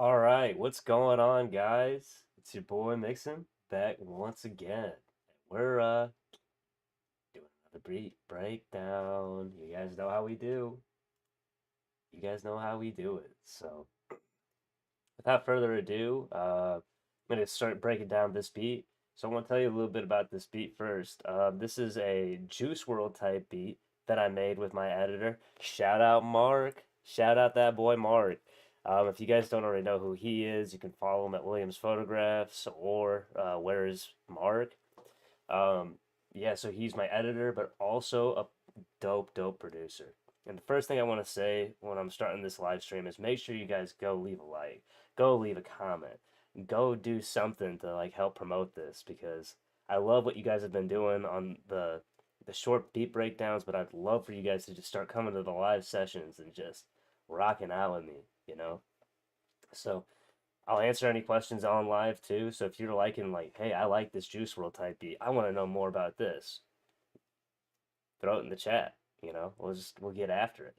All right, what's going on, guys? It's your boy Mixon back once again. We're doing another beat breakdown. You guys know how we do. You guys know how we do it. So, without further ado, I'm gonna start breaking down this beat. So, I want to tell you a little bit about this beat first. This is a Juice WRLD type beat that I made with my editor. Shout out Mark. Shout out that boy Mark. If you guys don't already know who he is, you can follow him at Williams Photographs or Where is Mark. Um, yeah, so he's my editor, but also a dope producer. And the first thing I want to say when I'm starting this live stream is make sure you guys go leave a like, go leave a comment, go do something to like help promote this because I love what you guys have been doing on the short beat breakdowns, but I'd love for you guys to just start coming to the live sessions and just rocking out with me, you know? So I'll answer any questions on live too. So if you're liking like, hey, I like this Juice WRLD type beat, I want to know more about this, throw it in the chat. We'll get after it.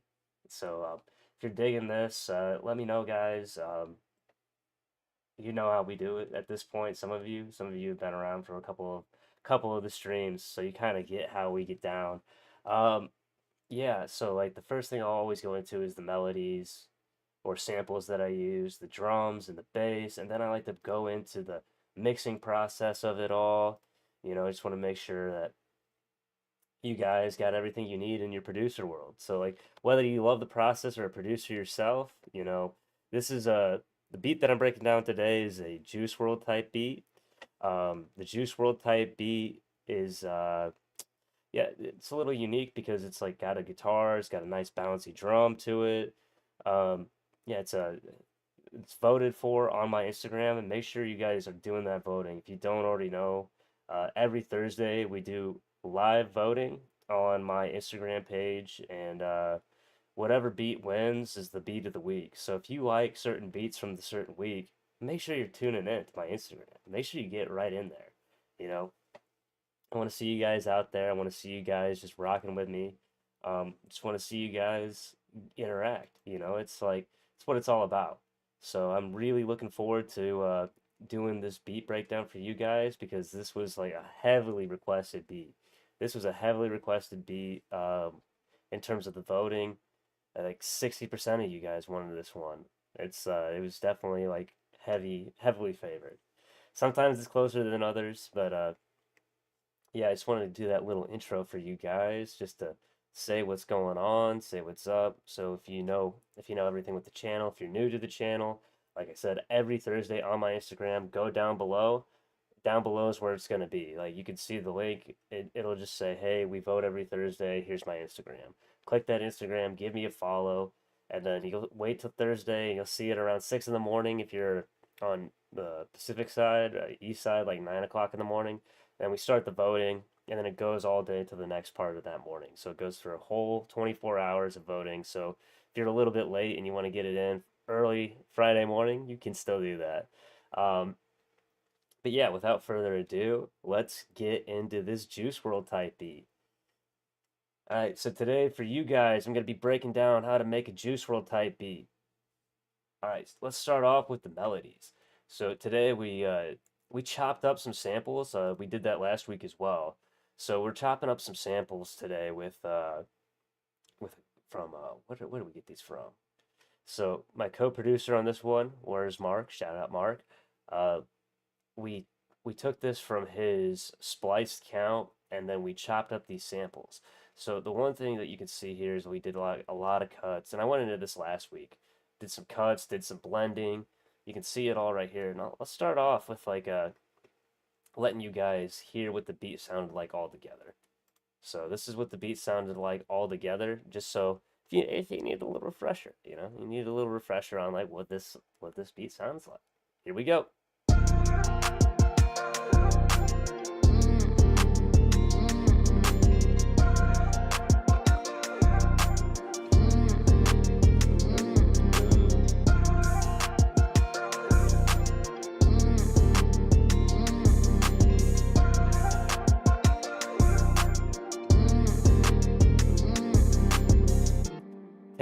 So if you're digging this, let me know, guys. You know how we do it at this point. Some of you have been around for a couple of the streams, so you kind of get how we get down. Um, yeah. So like the first thing I'll always go into is the melodies or samples that I use, the drums and the bass, and then I like to go into the mixing process of it all. I just want to make sure that you guys got everything you need in your producer world. So like whether you love the process or a producer yourself, this is the beat that I'm breaking down today is a Juice WRLD type beat. The Juice WRLD type beat is yeah, it's a little unique because it's like got a guitar, it's got a nice bouncy drum to it. Um, yeah, it's voted for on my Instagram, and make sure you guys are doing that voting. If you don't already know, every Thursday we do live voting on my Instagram page, and whatever beat wins is the beat of the week. So if you like certain beats from the certain week, make sure you're tuning in to my Instagram. Make sure you get right in there. You know, I want to see you guys out there. I want to see you guys just rocking with me. Just want to see you guys interact. It's like it's what it's all about. So I'm really looking forward to doing this beat breakdown for you guys because this was like a heavily requested beat. This was a heavily requested beat in terms of the voting. Like 60% of you guys wanted this one. It was definitely like heavily favored. Sometimes it's closer than others, but yeah, I just wanted to do that little intro for you guys just to say what's going on, say what's up. So if you know everything with the channel, if you're new to the channel, like I said, every Thursday on my Instagram, go down below. Down below is where it's going to be. Like you can see the link. It'll just say, "Hey, we vote every Thursday. Here's my Instagram." Click that Instagram, give me a follow, and then you'll wait till Thursday and you'll see it around 6 in the morning if you're on the Pacific side, east side, like 9 o'clock in the morning. Then we start the voting, and then it goes all day to the next part of that morning. So it goes for a whole 24 hours of voting. So if you're a little bit late and you want to get it in early Friday morning, you can still do that. Um, but yeah, without further ado, let's get into this Juice WRLD type beat. All right, so today for you guys, I'm going to be breaking down how to make a Juice WRLD type beat. All right, let's start off with the melodies. So today we chopped up some samples. We did that last week as well. So we're chopping up some samples today with from where do we get these from? So my co-producer on this one, where's Mark? Shout out Mark. Uh, we we took this from his spliced count and then we chopped up these samples. So the one thing that you can see here is we did a lot of cuts, and I went into this last week. Did some cuts, did some blending. You can see it all right here. Now let's start off with like letting you guys hear what the beat sounded like all together. So this is what the beat sounded like all together, just so if you need a little refresher, you need a little refresher on like what this beat sounds like. Here we go.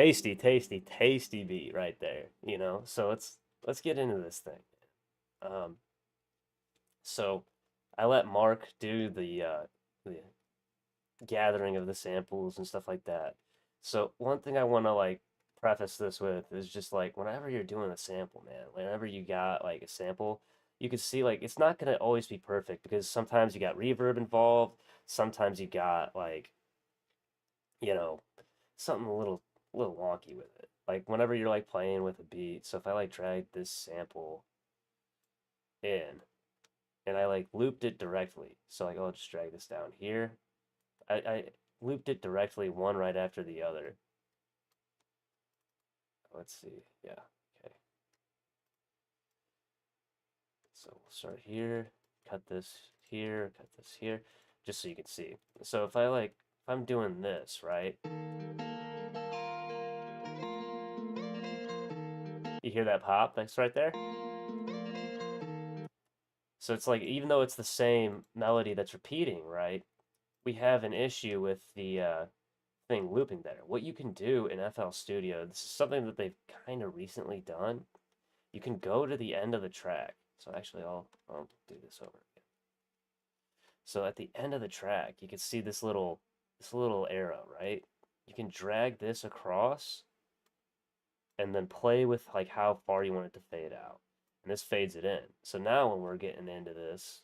Tasty, tasty, tasty beat right there, So let's get into this thing. So I let Mark do the gathering of the samples and stuff like that. So one thing I want to like preface this with is just like whenever you're doing a sample, man, whenever you got like a sample, you can see like it's not gonna always be perfect because sometimes you got reverb involved, sometimes you got like, you know, something a little wonky with it. Like whenever you're like playing with a beat, so if I like drag this sample in and I like looped it directly, so like I'll just drag this down here. I looped it directly one right after the other. Let's see. Yeah. Okay. So we'll start here, cut this here, cut this here, just so you can see. So if I'm doing this, right? You hear that pop that's right there? So it's like, even though it's the same melody that's repeating, right? We have an issue with the thing looping there. What you can do in FL Studio, this is something that they've kind of recently done. You can go to the end of the track. So actually, I'll do this over again. So at the end of the track, you can see this little arrow, right? You can drag this across and then play with like how far you want it to fade out. And this fades it in. So now when we're getting into this,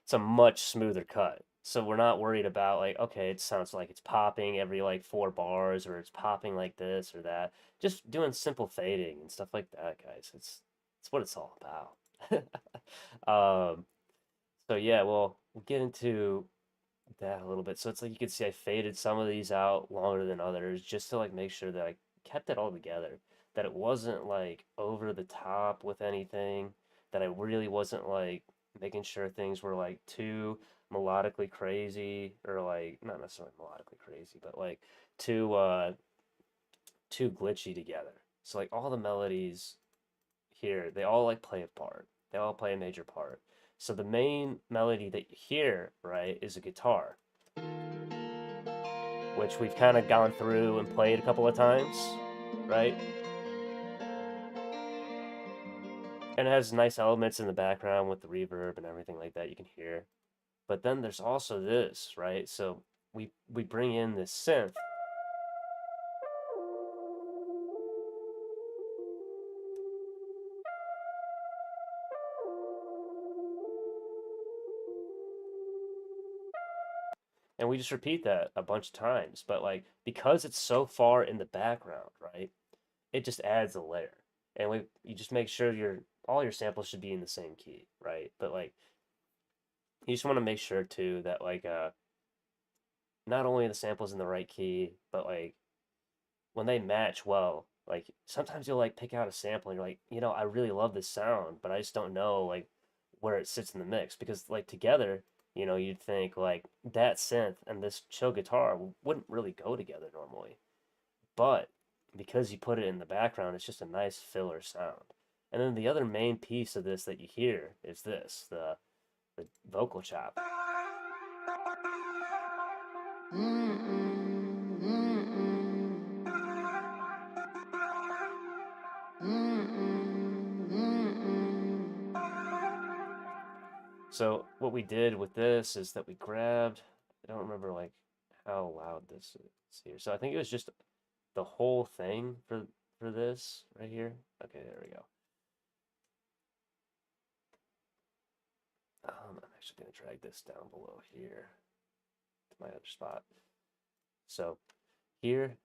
it's a much smoother cut. So we're not worried about like, okay, it sounds like it's popping every like 4 bars or it's popping like this or that. Just doing simple fading and stuff like that, guys. It's what it's all about. So yeah, well, we'll get into that a little bit. So it's like you can see I faded some of these out longer than others just to like make sure that I kept it all together, that it wasn't like over the top with anything, that I really wasn't like making sure things were like too melodically crazy or like not necessarily melodically crazy, but like too glitchy together. So like all the melodies here, they all like play a part. They all play a major part. So the main melody that you hear, right, is a guitar, which we've kind of gone through and played a couple of times, right? And it has nice elements in the background with the reverb and everything like that you can hear. But then there's also this, right? So we bring in this synth. And we just repeat that a bunch of times. But like because it's so far in the background, right? It just adds a layer. And you just make sure all your samples should be in the same key, right? But like you just want to make sure too that like not only the samples in the right key, but like when they match well, like sometimes you'll like pick out a sample and you're like, I really love this sound, but I just don't know like where it sits in the mix because like together, you'd think like that synth and this chill guitar wouldn't really go together normally. But because you put it in the background, it's just a nice filler sound. And then the other main piece of this that you hear is this, the vocal chop. So what we did with this is that we grabbed, I don't remember like how loud this is here. So I think it was just the whole thing for this right here. Okay, there we go. I'm actually going to drag this down below here to my other spot. So here,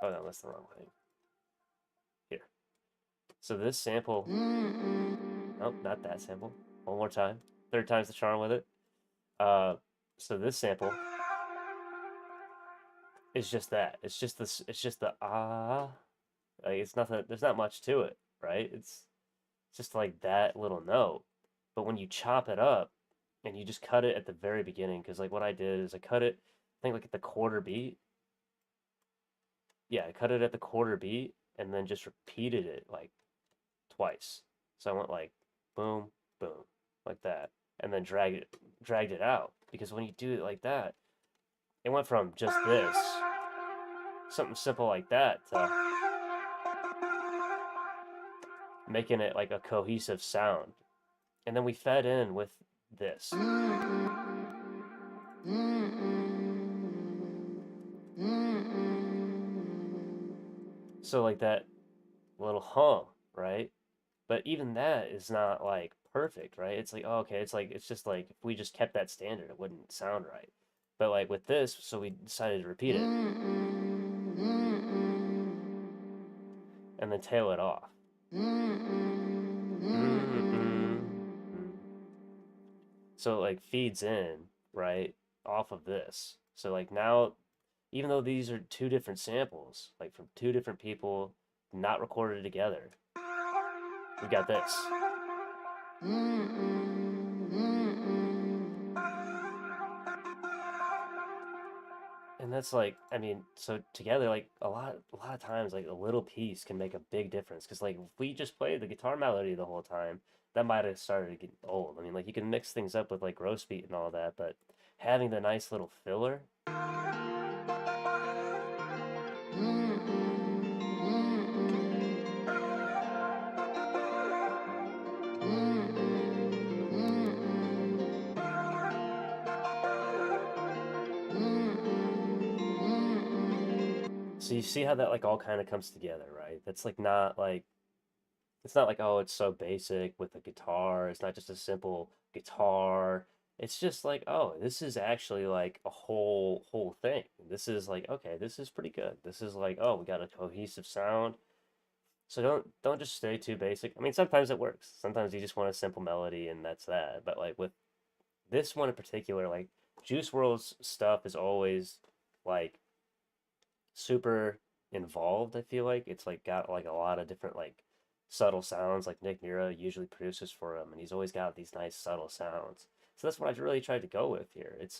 oh no, that's the wrong thing. Here. So this sample, nope, not that sample. One more time. Third time's the charm with it. So this sample is just that. It's just this. It's just the ah. Like it's nothing. There's not much to it, right? It's just like that little note. But when you chop it up and you just cut it at the very beginning, because like what I did is I cut it, I think like at the quarter beat. Yeah, I cut it at the quarter beat and then just repeated it like twice. So I went like boom, boom, like that, and then dragged it out. Because when you do it like that, it went from just this. something simple like that, making it like a cohesive sound. And then we fed in with this. So like that little hum, right? But even that is not like perfect, right? It's like, oh, okay, it's just like if we just kept that standard, it wouldn't sound right. But like with this, so we decided to repeat it and then tail it off. So it like feeds in, right, off of this. So like now, even though these are two different samples, like from two different people, not recorded together, we got this. And that's like, I mean, so together, like a lot of times, like a little piece can make a big difference. Because like if we just played the guitar melody the whole time, that might have started to get old. I mean, like you can mix things up with like roast beat and all that, but having the nice little filler. So you see how that like all kind of comes together, right? That's like not like it's not like, oh, it's so basic with the guitar. It's not just a simple guitar. It's just like, oh, this is actually like a whole thing. This is like, okay, this is pretty good. This is like, oh, we got a cohesive sound. So don't just stay too basic. I mean, sometimes it works. Sometimes you just want a simple melody and that's that. But like with this one in particular, like Juice WRLD's stuff is always like super involved. I feel like it's like got like a lot of different like subtle sounds. Like Nick Mira usually produces for him, and he's always got these nice subtle sounds. So that's what I really tried to go with here. It's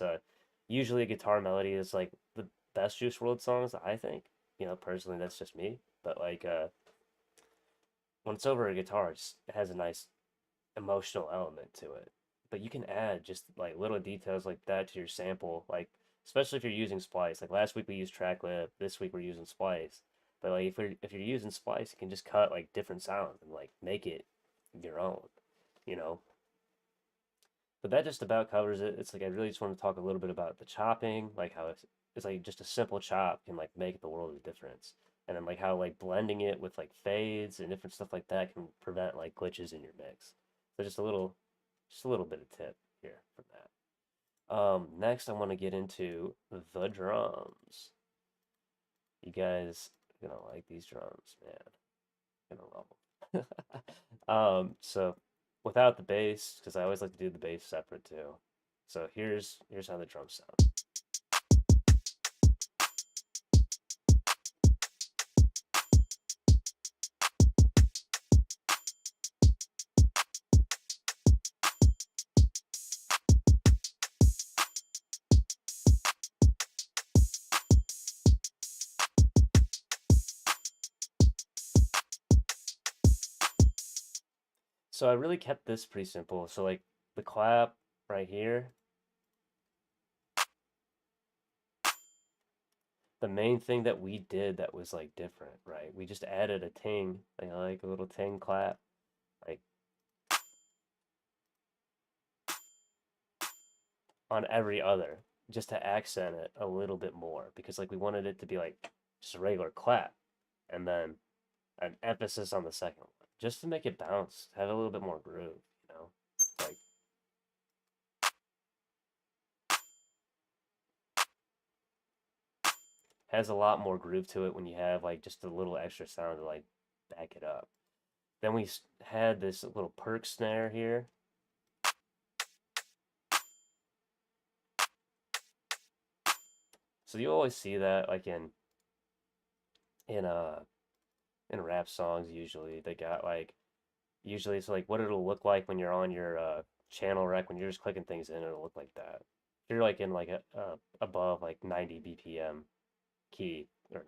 usually a guitar melody is like the best Juice WRLD songs, I think. You know, personally, that's just me. But like when it's over a guitar, it just has a nice emotional element to it. But you can add just like little details like that to your sample, like especially if you're using splice. Like last week we used track lip, this week we're using splice. But like if you're using splice, you can just cut like different sounds and like make it your own, you know. But that just about covers it. It's like I really just want to talk a little bit about the chopping, like how it's like just a simple chop can like make the world of difference. And then like how like blending it with like fades and different stuff like that can prevent like glitches in your mix. So just a little bit of tip here from that. Next I want to get into the drums. You guys are gonna like these drums, man. You're gonna love them. So without the bass, because I always like to do the bass separate too. So here's how the drums sound. So I really kept this pretty simple. So like the clap right here, the main thing that we did that was like different, right? We just added a ting, like a little ting clap, like on every other, just to accent it a little bit more because like we wanted it to be like just a regular clap and then an emphasis on the second one, just to make it bounce, have a little bit more groove, you know? Like has a lot more groove to it when you have like just a little extra sound to like back it up. Then we had this little Perc snare here. So you always see that like in uh in rap songs usually. They got like usually it's like what it'll look like when you're on your channel rec when you're just clicking things in, it'll look like that. If you're like in like a above like 90 BPM key or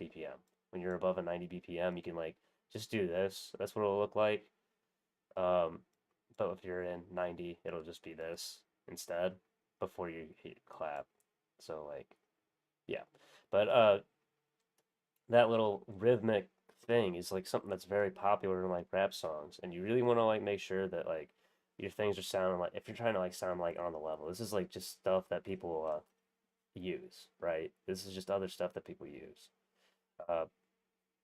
BPM. When you're above a 90 BPM, you can like just do this. That's what it'll look like. Um, but if you're in 90, it'll just be this instead before you hit clap. So like, yeah. But that little rhythmic thing is like something that's very popular in like rap songs, and you really want to like make sure that like your things are sounding like, if you're trying to like sound like on the level. This is like just stuff that people use, right? This is just other stuff that people use. Uh,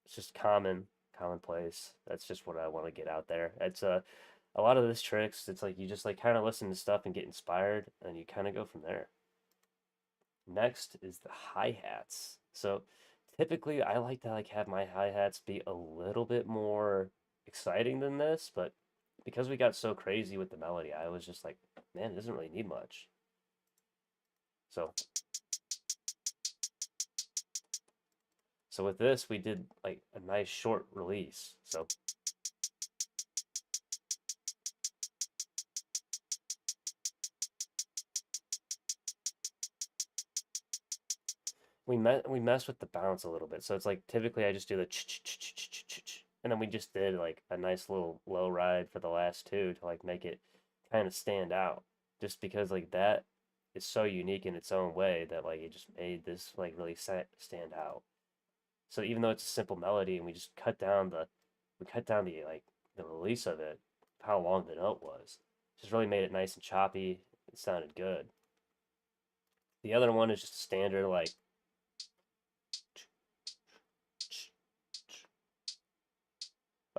it's just commonplace. That's just what I want to get out there. It's a lot of this tricks. It's like you just like kind of listen to stuff and get inspired, and you kind of go from there. Next is the hi-hats. So typically I like to like have my hi-hats be a little bit more exciting than this, but because we got so crazy with the melody, I was just like, man, it doesn't really need much. So so with this we did like a nice short release. So we mess with the bounce a little bit. So it's like typically I just do the ch, and then we just did like a nice little low ride for the last two to like make it kind of stand out. Just because like that is so unique in its own way that like it just made this like really stand out. So even though it's a simple melody and we cut down the like the release of it, how long the note was, just really made it nice and choppy. It sounded good. The other one is just standard like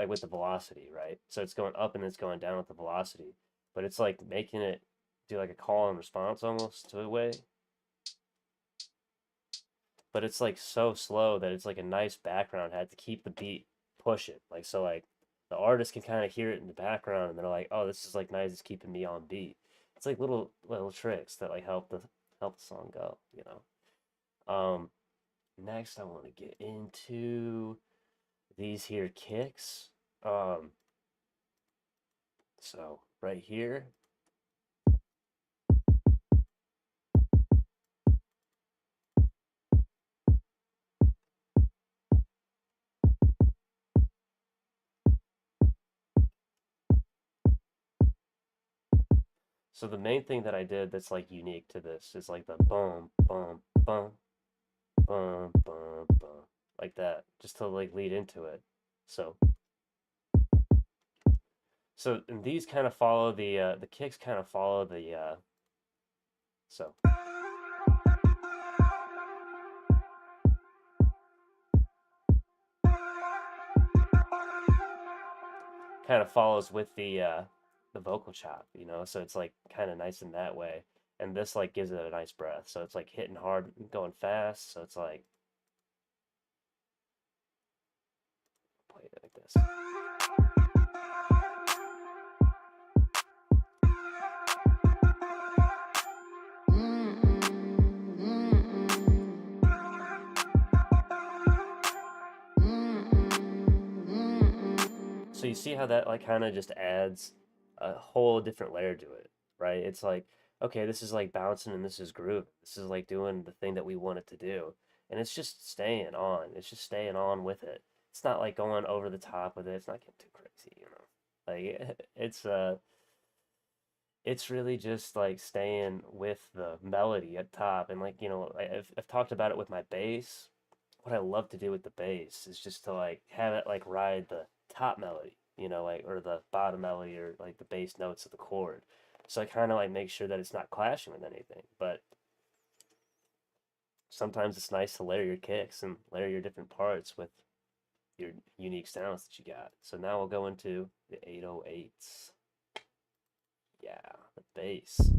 with the velocity, right? So it's going up and it's going down with the velocity, but it's like making it do like a call and response almost to a way. But it's like so slow that it's like a nice background had to keep the beat pushing. Like so like the artist can kind of hear it in the background and they're like, oh, this is like nice, it's keeping me on beat. It's like little tricks that like help the song go, you know. Next I want to get into these here kicks. So right here, so the main thing that I did that's like unique to this is like the boom, boom, boom, boom, boom, boom, like that, just to like lead into it. So, and these kind of follow the kicks kind of follow so kind of follows with the vocal chop, you know. So it's like kind of nice in that way, and this like gives it a nice breath. So it's like hitting hard, going fast. So it's like play it like this. So you see how that like kind of just adds a whole different layer to it, right? It's like, okay, this is like bouncing and this is groove. This is like doing the thing that we want it to do. And it's just staying on. It's just staying on with it. It's not like going over the top with it. It's not getting too crazy, you know. Like it's really just like staying with the melody at top. And like, you know, I've talked about it with my bass. What I love to do with the bass is just to like have it like ride the top melody, you know, like or the bottom melody or like the bass notes of the chord. So I kind of like make sure that it's not clashing with anything. But sometimes it's nice to layer your kicks and layer your different parts with your unique sounds that you got. So now we'll go into the 808s. Yeah, the bass.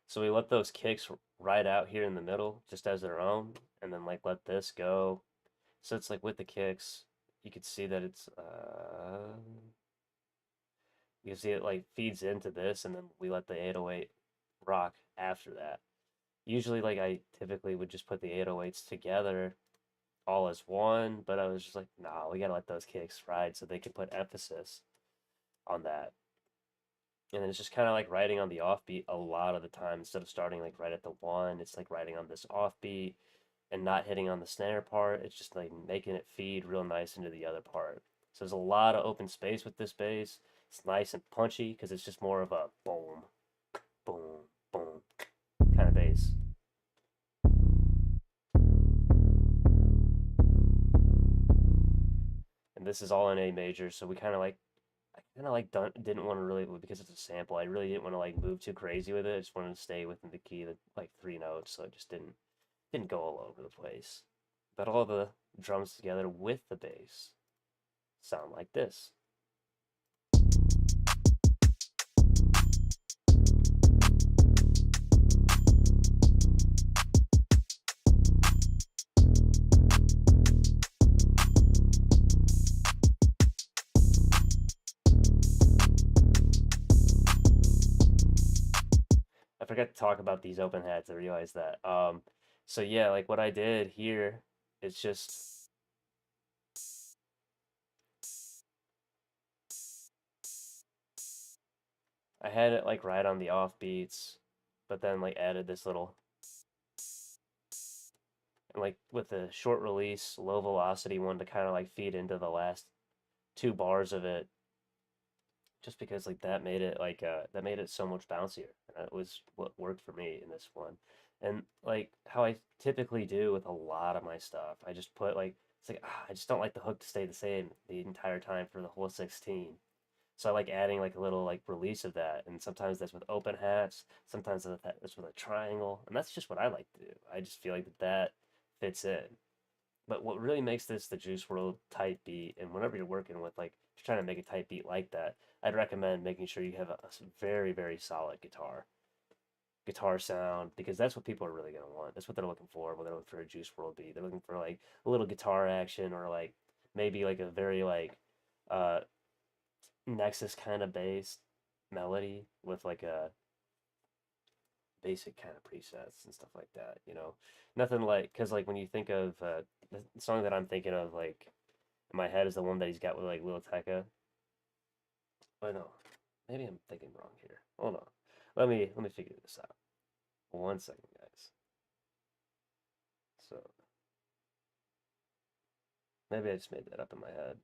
So we let those kicks ride out here in the middle just as their own, and then like let this go. So it's like with the kicks, you could see that it's you can see it like feeds into this, and then we let the 808 rock after that. Usually, like I typically would just put the 808s together all as one, but I was just like, nah, we gotta let those kicks ride so they can put emphasis on that. And then it's just kind of like riding on the offbeat a lot of the time instead of starting like right at the one. It's like riding on this offbeat and not hitting on the snare part. It's just like making it feed real nice into the other part. So there's a lot of open space with this bass. It's nice and punchy because it's just more of a boom, boom, boom kind of bass. And this is all in A major, so we kind of like I kind of like didn't want to really, because it's a sample. I really didn't want to like move too crazy with it. I just wanted to stay within the key, the like 3 notes, so it just didn't go all over the place. But all the drums together with the bass sound like this. I forgot to talk about these open hats. I realized that. So yeah, like what I did here, it's just I had it like right on the off beats, but then like added this little, and like with the short release, low velocity one to kind of like feed into the last 2 bars of it, just because like that made it so much bouncier, and that was what worked for me in this one. And like how I typically do with a lot of my stuff, I just put like it's like I just don't like the hook to stay the same the entire time for the whole 16. So I like adding like a little like release of that, and sometimes that's with open hats, sometimes that's with a triangle, and that's just what I like to do. I just feel like that fits in. But what really makes this the Juice WRLD type beat, and whenever you're working with like if you're trying to make a type beat like that, I'd recommend making sure you have a very very solid guitar sound, because that's what people are really gonna want. That's what they're looking for when they're looking for a Juice WRLD beat. They're looking for like a little guitar action, or like maybe like a very like uh Nexus kind of based melody with like a basic kind of presets and stuff like that, you know. Nothing like, because like when you think of the song that I'm thinking of like in my head is the one that he's got with like Lil Tecca. Oh no, maybe I'm thinking wrong here. Hold on, let me figure this out. 1 second, guys. So maybe I just made that up in my head.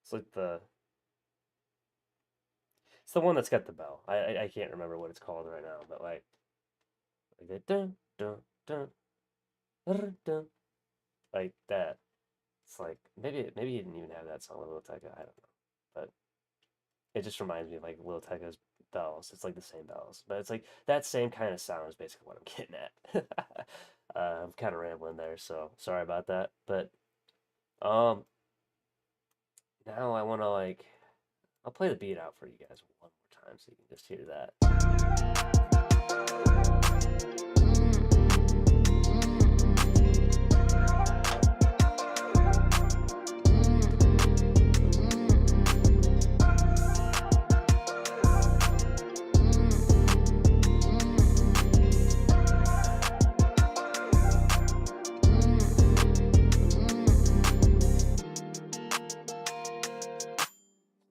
It's like it's the one that's got the bell. I can't remember what it's called right now, but like that dun dun dun dun dun, like that. It's like maybe he didn't even have that song with Lil Tecca. I don't know, but it just reminds me of like Lil Tecca's bells. It's like the same bells, but it's like that same kind of sound is basically what I'm getting at. I'm kind of rambling there, so sorry about that. But um, now I want to like I'll play the beat out for you guys one more time so you can just hear that.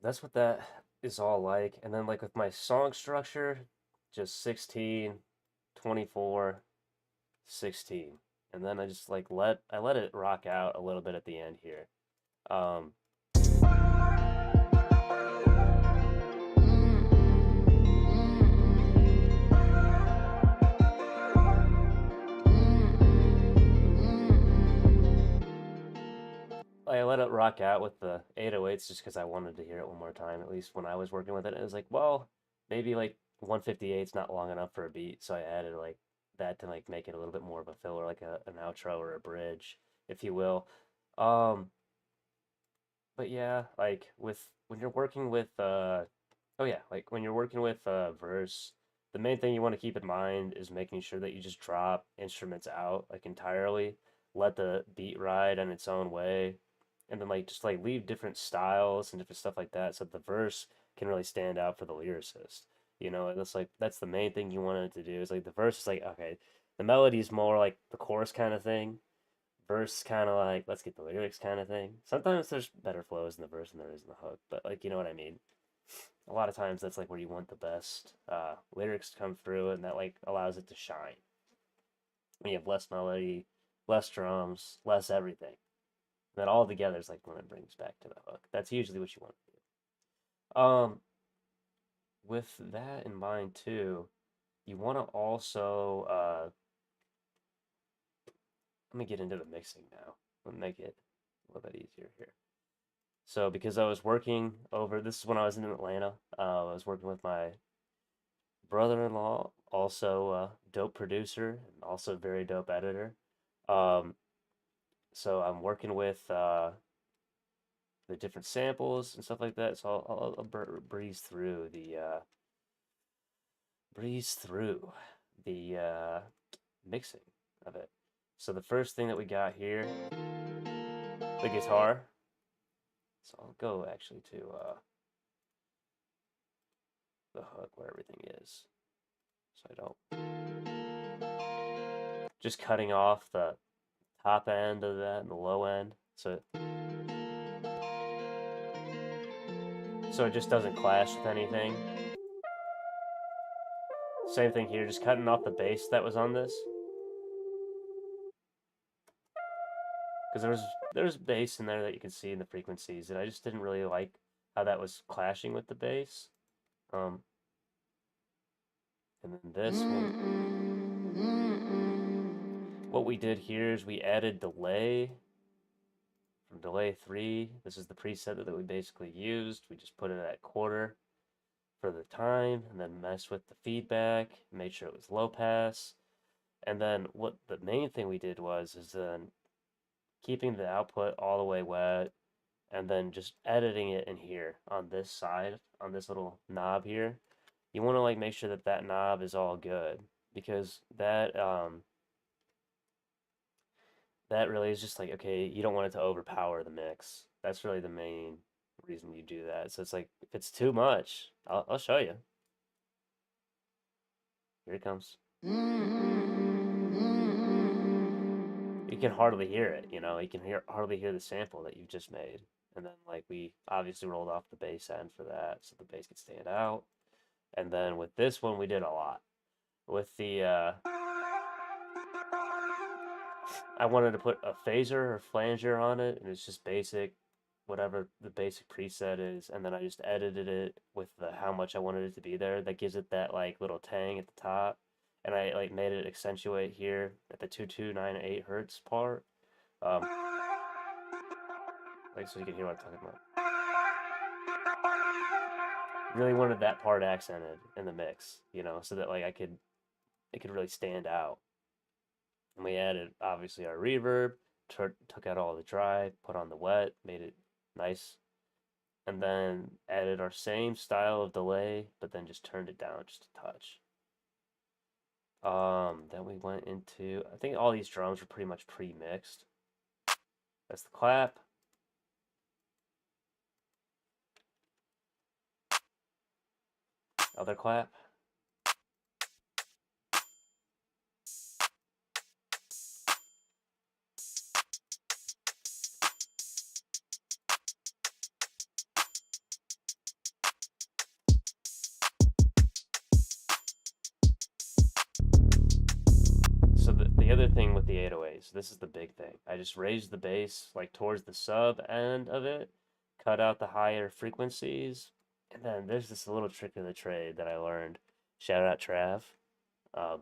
That's what that is all like. And then like with my song structure, just 16, 24, 16. And then I just like let it rock out a little bit at the end here. Um I let it rock out with the 808s just because I wanted to hear it one more time, at least when I was working with it. It was like, well, maybe like 158's not long enough for a beat, so I added like that to like make it a little bit more of a filler, like an outro or a bridge, if you will. Um, but yeah, like with when you're working with oh yeah, like when you're working with verse, the main thing you want to keep in mind is making sure that you just drop instruments out like entirely, let the beat ride on its own way, and then like just like leave different styles and different stuff like that so the verse can really stand out for the lyricist. You know, and that's like that's the main thing you wanted to do is like the verse is like okay, the melody is more like the chorus kind of thing, verse kind of like, let's get the lyrics kind of thing. Sometimes there's better flows in the verse than there is in the hook, but like, you know what I mean? A lot of times that's like where you want the best lyrics to come through, and that like allows it to shine. When you have less melody, less drums, less everything. And then all together is like when it brings back to the hook. That's usually what you want to do. With that in mind too, you want to also let me get into the mixing now. Let me make it a little bit easier here. So because I was working over, this is when I was in Atlanta. I was working with my brother-in-law, also a dope producer and also very dope editor. Um, so I'm working with the different samples and stuff like that. So I'll breeze through the mixing of it. So the first thing that we got here, the guitar. So I'll go actually to the hook where everything is. So I don't just cutting off the top end of that and the low end. So it just doesn't clash with anything. Same thing here, just cutting off the bass that was on this. Because there's bass in there that you can see in the frequencies, and I just didn't really like how that was clashing with the bass. And then this one, what we did here is we added delay from delay 3. This is the preset that we basically used. We just put it at quarter for the time, and then mess with the feedback, made sure it was low pass. And then what the main thing we did is then keeping the output all the way wet, and then just editing it in here on this side, on this little knob here. You want to like make sure that that knob is all good, because that that really is just like, okay, you don't want it to overpower the mix. That's really the main reason you do that. So it's like, if it's too much, I'll show you. Here it comes. You can hardly hear it, you know, you can hardly hear the sample that you've just made. And then like we obviously rolled off the bass end for that, so the bass could stand out. And then with this one, we did a lot. With the, I wanted to put a phaser or flanger on it, and it's just basic, whatever the basic preset is, and then I just edited it with the how much I wanted it to be there. That gives it that like little tang at the top, and I like made it accentuate here at the 2298 hertz part, like so you can hear what I'm talking about. Really wanted that part accented in the mix, you know, so that like it could really stand out. And we added obviously our reverb, took out all the dry, put on the wet, made it nice, and then added our same style of delay, but then just turned it down just a touch. Then we went into, I think all these drums were pretty much pre-mixed. That's the clap. Other clap. So the other thing with the 808s, this is the big thing. I just raised the bass like towards the sub end of it, cut out the higher frequencies, and then there's this little trick of the trade that I learned. Shout out Trav. Um,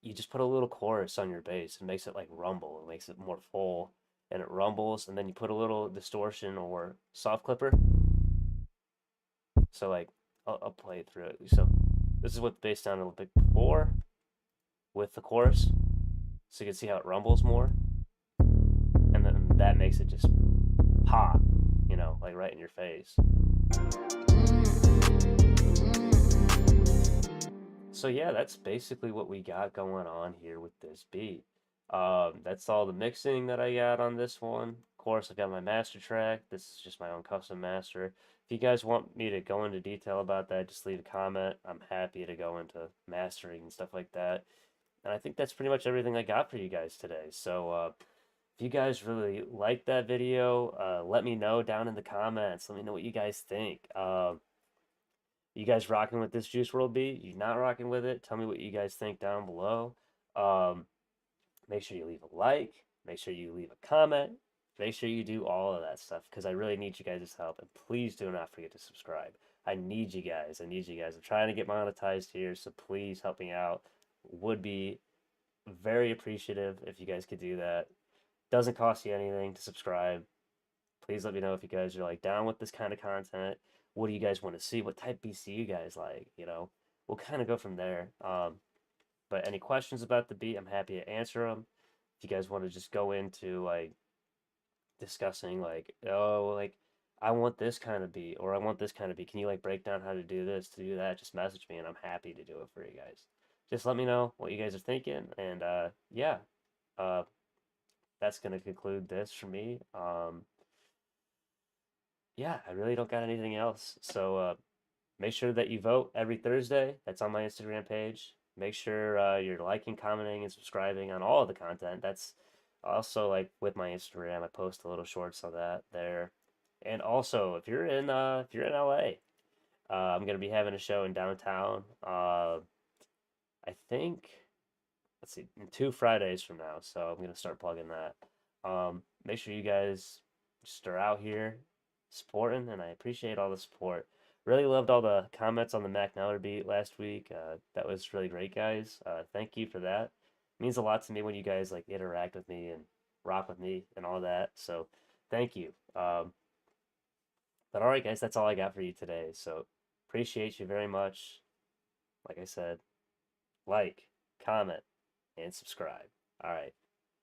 you just put a little chorus on your bass. It makes it like rumble. It makes it more full, and it rumbles. And then you put a little distortion or soft clipper. So like, I'll play it through it. So this is what the bass sounded a little bit before with the chorus. So you can see how it rumbles more, and then that makes it just pop, you know, like right in your face. So yeah, that's basically what we got going on here with this beat. That's all the mixing that I got on this one. Of course, I got my master track. This is just my own custom master. If you guys want me to go into detail about that, just leave a comment. I'm happy to go into mastering and stuff like that. And I think that's pretty much everything I got for you guys today. So if you guys really like that video, let me know down in the comments. Let me know what you guys think. You guys rocking with this Juice WRLD beat? You not rocking with it? Tell me what you guys think down below. Make sure you leave a like. Make sure you leave a comment. Make sure you do all of that stuff because I really need you guys' help. And please do not forget to subscribe. I need you guys. I need you guys. I'm trying to get monetized here, so please help me out. Would be very appreciative if you guys could do that. Doesn't cost you anything to subscribe. Please let me know if you guys are like down with this kind of content. What do you guys want to see? What type beats do you guys like? You know, we'll kind of go from there. But any questions about the beat, I'm happy to answer them. If you guys want to just go into like discussing like, oh, like I want this kind of beat or I want this kind of beat. Can you like break down how to do this, to do that? Just message me and I'm happy to do it for you guys. Just let me know what you guys are thinking and yeah. Uh that's gonna conclude this for me. Yeah, I really don't got anything else. So make sure that you vote every Thursday. That's on my Instagram page. Make sure you're liking, commenting, and subscribing on all of the content. That's also like with my Instagram. I post a little shorts on that there. And also, if you're in LA, I'm gonna be having a show in downtown. I think let's see, in 2 Fridays from now. So I'm gonna start plugging that. Make sure you guys just are out here supporting, and I appreciate all the support. Really loved all the comments on the MXN beat last week. That was really great, guys. Thank you for that. It means a lot to me when you guys like interact with me and rock with me and all that. So thank you. But all right, guys, that's all I got for you today. So appreciate you very much. Like I said, like, comment, and subscribe. All right.